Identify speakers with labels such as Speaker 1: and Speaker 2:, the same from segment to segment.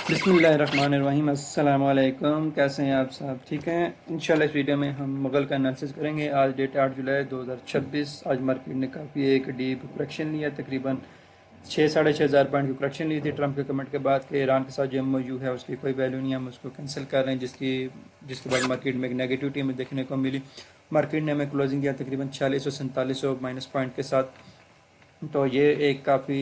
Speaker 1: बिस्मिल्लाहिर्रहमानिर्रहीम। अस्सलाम वालेकुम। कैसे हैं आप सब? ठीक हैं इंशाल्लाह। इस वीडियो में हम मुगल का एनालिसिस करेंगे। आज डेट 8 जुलाई 2026। आज मार्केट ने काफ़ी एक डीप करेक्शन लिया, तकरीबन 6-6.5 हज़ार पॉइंट की करेक्शन ली थी ट्रंप के कमेंट के बाद कि ईरान के साथ जो MOU है उसकी कोई वैल्यू नहीं है, हम उसको कैंसिल कर रहे हैं, जिसके बाद मार्केट में एक नेगेटिविटी हमें देखने को मिली। मार्केट ने हमें क्लोजिंग किया तकरीबन 4600-4700 माइनस पॉइंट के साथ। तो ये एक काफ़ी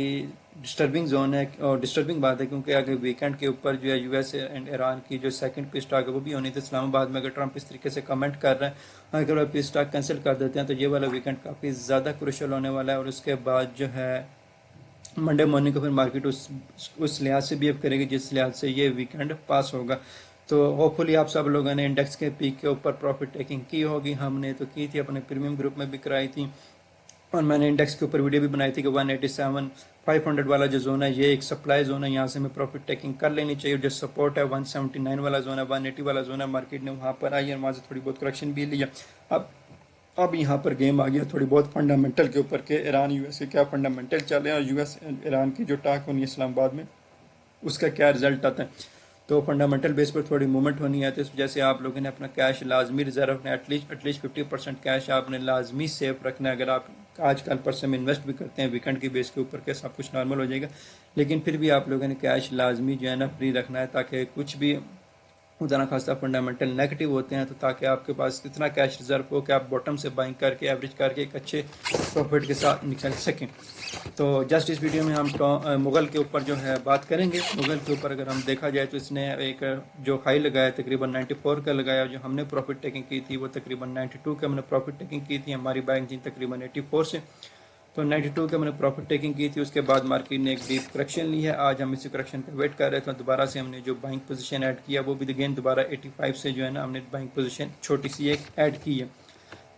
Speaker 1: डिस्टर्बिंग जोन है और डिस्टर्बिंग बात है, क्योंकि अगर वीकेंड के ऊपर जो है US एंड ईरान की जो सेकंड पीस टॉक है वो भी होनी थी इस्लामाबाद में। अगर ट्रंप इस तरीके से कमेंट कर रहे हैं, अगर वो पीस टॉक कैंसिल कर देते हैं तो ये वाला वीकेंड काफ़ी ज़्यादा क्रूशल होने वाला है। और उसके बाद जो है मंडे मॉर्निंग को फिर मार्केट उस लिहाज से बिहेव करेगी जिस लिहाज से ये वीकेंड पास होगा। तो होपफुली आप सब लोगों ने इंडेक्स के पीक के ऊपर प्रॉफिट टेकिंग की होगी। हमने तो की थी, अपने प्रीमियम ग्रुप में भी कराई थी, और मैंने इंडेक्स के ऊपर वीडियो भी बनाई थी कि 187-500 वाला जो जोन है ये एक सप्लाई जोन है, यहाँ से हमें प्रॉफिट टेकिंग कर लेनी चाहिए। जो सपोर्ट है 179 वाला जोन है, 180 वाला जोन है, मार्केट ने वहाँ पर आई है, वहाँ से थोड़ी बहुत करेक्शन भी लिया। अब यहाँ पर गेम आ गया थोड़ी बहुत फंडामेंटल के ऊपर के ईरान US के क्या फंडामेंटल चल रहे हैं, और US ईरान की जो टाक होनी है इस्लामाबाद में उसका क्या रिजल्ट आता है। तो फंडामेंटल बेस पर थोड़ी मूवमेंट होनी है, तो इस वजह से आप लोगों ने अपना कैश लाजमी रिजर्व रखना है। एटलीस्ट 50% कैश आपने लाजमी सेफ रखना है। अगर आप आज कल परसों में इन्वेस्ट भी करते हैं वीकेंड की बेस के ऊपर के सब कुछ नॉर्मल हो जाएगा, लेकिन फिर भी आप लोगों ने कैश लाजमी जो है ना फ्री रखना है, ताकि कुछ भी खुदा ना खास्ता फंडामेंटल नेगेटिव होते हैं तो ताकि आपके पास इतना कैश रिजर्व हो कि आप बॉटम से बाइंग करके एवरेज करके एक अच्छे प्रॉफिट के साथ निकल सकें। तो जस्ट इस वीडियो में हम मुगल के ऊपर जो है बात करेंगे। मुगल के ऊपर अगर हम देखा जाए तो इसने एक जो हाई लगाया तकरीबन 94 का लगाया, जो हमने प्रॉफिट टेकिंग की थी वो तकरीबन 92 का हमने प्रॉफिट टेकिंग की थी। हमारी बाइंग थी तकरीबन 84 से, तो 92 के मैंने प्रॉफिट टेकिंग की थी। उसके बाद मार्केट ने एक डीप करेक्शन ली है। आज हम इसी करेक्शन का वेट कर रहे थे, दोबारा से हमने जो बाइंग पोजीशन ऐड किया वो भी अगेन दोबारा 85 से जो है ना हमने बाइंग पोजीशन छोटी सी एक ऐड की है।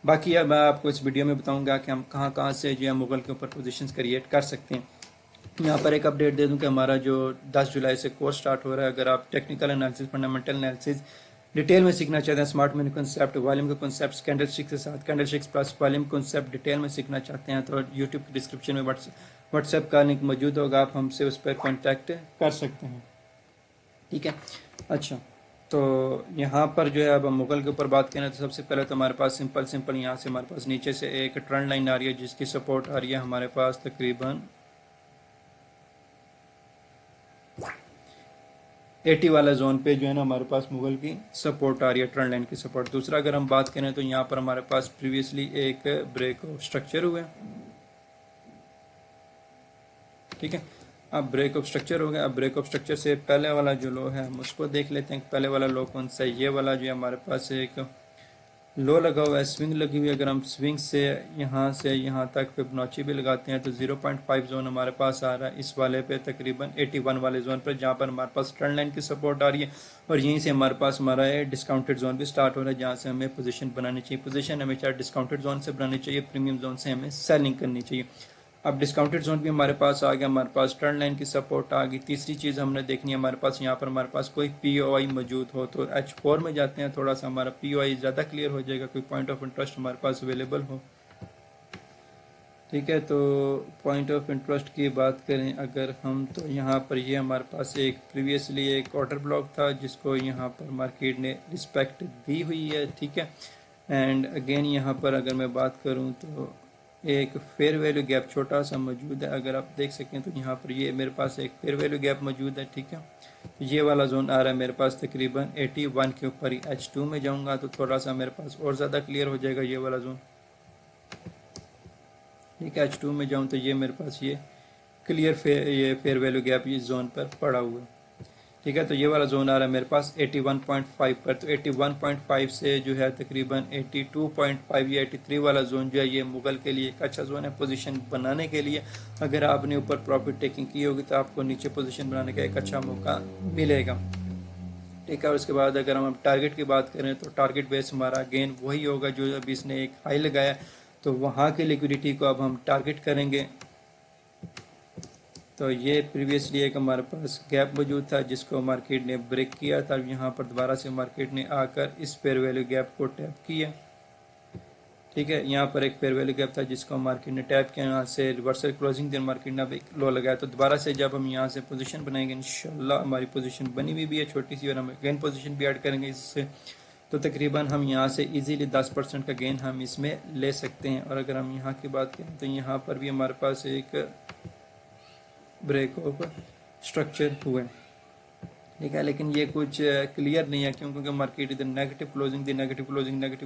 Speaker 1: बाकी अब मैं आपको इस वीडियो में बताऊंगा कि हम कहाँ कहाँ से जो है मुगल के ऊपर पोजीशंस क्रिएट कर सकते हैं। यहाँ पर एक अपडेट दे दूं कि हमारा जो 10 जुलाई से कोर्स स्टार्ट हो रहा है। अगर आप technical analysis, fundamental analysis detail में सीखना चाहते हैं, स्मार्ट मनी कॉन्सेप्ट, वॉल्यूम के कॉन्सेप्ट, कैंडल स्टिक्स के साथ candle sticks plus volume concept detail में सीखना चाहते हैं, तो यूट्यूब की डिस्क्रिप्शन में व्हाट्सएप का लिंक मौजूद होगा, आप हमसे उस पर कॉन्टैक्ट कर सकते हैं। ठीक है, अच्छा। तो यहाँ पर जो है अब हम मुगल के ऊपर बात करें तो सबसे पहले तो हमारे पास सिंपल यहाँ से हमारे पास नीचे से एक ट्रेंड लाइन आ रही है जिसकी सपोर्ट आ रही है हमारे पास तकरीबन 80 वाला जोन पे जो है ना हमारे पास मुगल की सपोर्ट आ रही है, ट्रेंड लाइन की सपोर्ट। दूसरा अगर हम बात करें तो यहाँ पर हमारे पास प्रीवियसली एक ब्रेक ऑफ स्ट्रक्चर हुआ है। ठीक है, अब ब्रेक ऑफ स्ट्रक्चर हो गया। अब ब्रेक ऑफ स्ट्रक्चर से पहले वाला जो लो है हम उसको देख लेते हैं। पहले वाला लो कौन सा है? ये वाला जो है हमारे पास एक लो लगा हुआ है, स्विंग लगी हुई है। अगर हम स्विंग से यहाँ तक फिबोनाची भी लगाते हैं तो 0.5 जोन हमारे पास आ रहा है इस वाले पे तकरीबन 81 वाले जोन पर, जहाँ पर हमारे पास ट्रेंड लाइन की सपोर्ट आ रही है। और यहीं से हमारे पास हमारा डिस्काउंटेड जोन भी स्टार्ट हो रहा है, जहाँ से हमें पोजीशन बनानी चाहिए। पोजीशन हमेशा डिस्काउंटेड जोन से बनानी चाहिए, प्रीमियम जोन से हमें सेलिंग करनी चाहिए। अब डिस्काउंटेड जोन भी हमारे पास आ गया, हमारे पास ट्रेंड लाइन की सपोर्ट आ गई। तीसरी चीज़ हमने देखनी है, हमारे पास यहाँ पर हमारे पास कोई POI मौजूद हो तो H4 में जाते हैं, थोड़ा सा हमारा POI ज़्यादा क्लियर हो जाएगा, कोई पॉइंट ऑफ इंटरेस्ट हमारे पास अवेलेबल हो। ठीक है, तो पॉइंट ऑफ इंटरेस्ट की बात करें अगर हम, तो यहाँ पर ये हमारे पास एक प्रीवियसली एक ऑर्डर ब्लॉक था जिसको यहाँ पर मार्केट ने रिस्पेक्ट दी हुई है। ठीक है, एंड अगेन यहाँ पर अगर मैं बात करूँ तो एक फेयर वैल्यू गैप छोटा सा मौजूद है। अगर आप देख सकें तो यहाँ पर ये मेरे पास एक फेयर वैल्यू गैप मौजूद है। ठीक है, तो ये वाला जोन आ रहा है मेरे पास तकरीबन 81 के ऊपर ही। H2 में जाऊँगा तो थोड़ा सा मेरे पास और ज़्यादा क्लियर हो जाएगा ये वाला जोन। ठीक है, H2 में जाऊँ तो ये मेरे पास ये क्लियर ये फेयर वैल्यू गैप इस जोन पर पड़ा हुआ है। ठीक है, तो ये वाला जोन आ रहा है मेरे पास 81.5 पर। तो 81.5 से जो है तकरीबन 82.5 या 83 वाला जोन जो है ये मुगल के लिए एक अच्छा जोन है पोजीशन बनाने के लिए। अगर आपने ऊपर प्रॉफिट टेकिंग की होगी तो आपको नीचे पोजीशन बनाने का एक अच्छा मौका मिलेगा। ठीक है, और उसके बाद अगर हम टारगेट की बात करें तो टारगेट बेस हमारा अगेन वही होगा जो अभी इसने एक हाई लगाया, तो वहाँ की लिक्विडिटी को अब हम टारगेट करेंगे। तो ये प्रीवियसली एक हमारे पास गैप मौजूद था जिसको मार्केट ने ब्रेक किया था। यहाँ पर दोबारा से मार्केट ने आकर इस फेयर वैल्यू गैप को टैप किया। ٹھیک ہے. یہاں پر ایک فیئر ویلو گیپ تھا جس کو مارکیٹ نے ٹیپ کیا, یہاں سے ریورسل کلوزنگ دن مارکیٹ نے اب ایک لو لگایا, تو دوبارہ سے جب ہم یہاں سے پوزیشن بنائیں گے انشاءاللہ ہماری پوزیشن بنی ہوئی بھی ہے چھوٹی سی, اور ہم اگین پوزیشن بھی ایڈ کریں گے اس سے, تو تقریباً ہم یہاں سے ایزیلی 10% کا گین ہم اس میں لے سکتے ہیں. اور اگر ہم یہاں کی بات کریں تو یہاں پر بھی ہمارے پاس ایک بریک اوور اسٹرکچر ہوا ہے, ٹھیک ہے, لیکن یہ کچھ کلیئر نہیں ہے کیونکہ مارکیٹ ادھر نیگیٹو کلوزنگ دی, نیگیٹو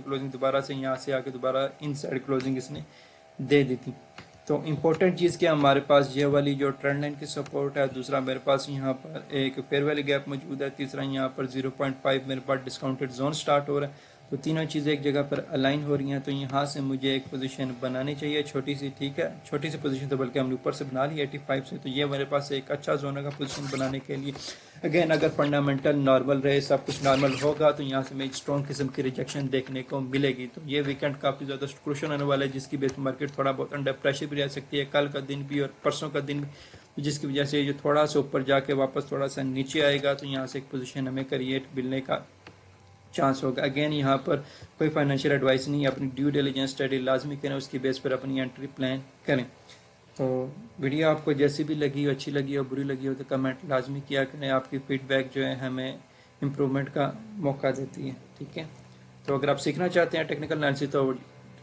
Speaker 1: کلوزنگ دوبارہ سے یہاں سے آ کے دوبارہ ان سائڈ کلوزنگ اس نے دے دی تھی. تو امپورٹنٹ چیز کیا ہمارے پاس یہ والی جو ٹرینڈ لائن کی سپورٹ ہے, دوسرا میرے پاس یہاں پر ایک فیئر ویلی گیپ موجود ہے, تیسرا یہاں پر 0.5 میرے پاس ڈسکاؤنٹڈ زون سٹارٹ ہو رہا ہے. تو تینوں چیزیں ایک جگہ پر الائن ہو رہی ہیں, تو یہاں سے مجھے ایک پوزیشن بنانی چاہیے چھوٹی سی, ٹھیک ہے, چھوٹی سی پوزیشن تو بلکہ ہم نے اوپر سے بنا لی 85 سے, تو یہ میرے پاس ایک اچھا زون کا پوزیشن بنانے کے لیے. اگین اگر فنڈامنٹل نارمل رہے, سب کچھ نارمل ہوگا, تو یہاں سے میں ایک اسٹرانگ قسم کی ریجیکشن دیکھنے کو ملے گی. تو یہ ویکینڈ کافی زیادہ کروشل ہونے والا ہے جس کی بیس مارکیٹ تھوڑا بہت انڈر پریشر بھی رہ سکتی ہے, کل کا دن بھی اور پرسوں کا دن بھی, جس کی وجہ سے یہ تھوڑا سا اوپر جا کے واپس تھوڑا سا نیچے آئے گا, تو یہاں سے ایک پوزیشن ہمیں کریٹ ملنے کا چانس ہوگا. اگین یہاں پر کوئی فائنینشیل ایڈوائس نہیں, اپنی ڈیو ڈیلیجنس اسٹڈی لازمی کریں, اس کی بیس پر اپنی انٹری پلان کریں. تو ویڈیو آپ کو جیسی بھی لگی ہو, اچھی لگی ہو, بری لگی ہو, تو کمنٹ لازمی کیا کریں. آپ کی فیڈ بیک جو ہے ہمیں امپرومنٹ کا موقع دیتی ہے, ٹھیک ہے. تو اگر آپ سیکھنا چاہتے ہیں ٹیکنیکل انالیسس تو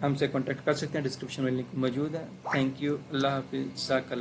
Speaker 1: ہم سے کانٹیکٹ کر سکتے ہیں, ڈسکرپشن میں لنک موجود ہے. تھینک یو, اللہ حافظ.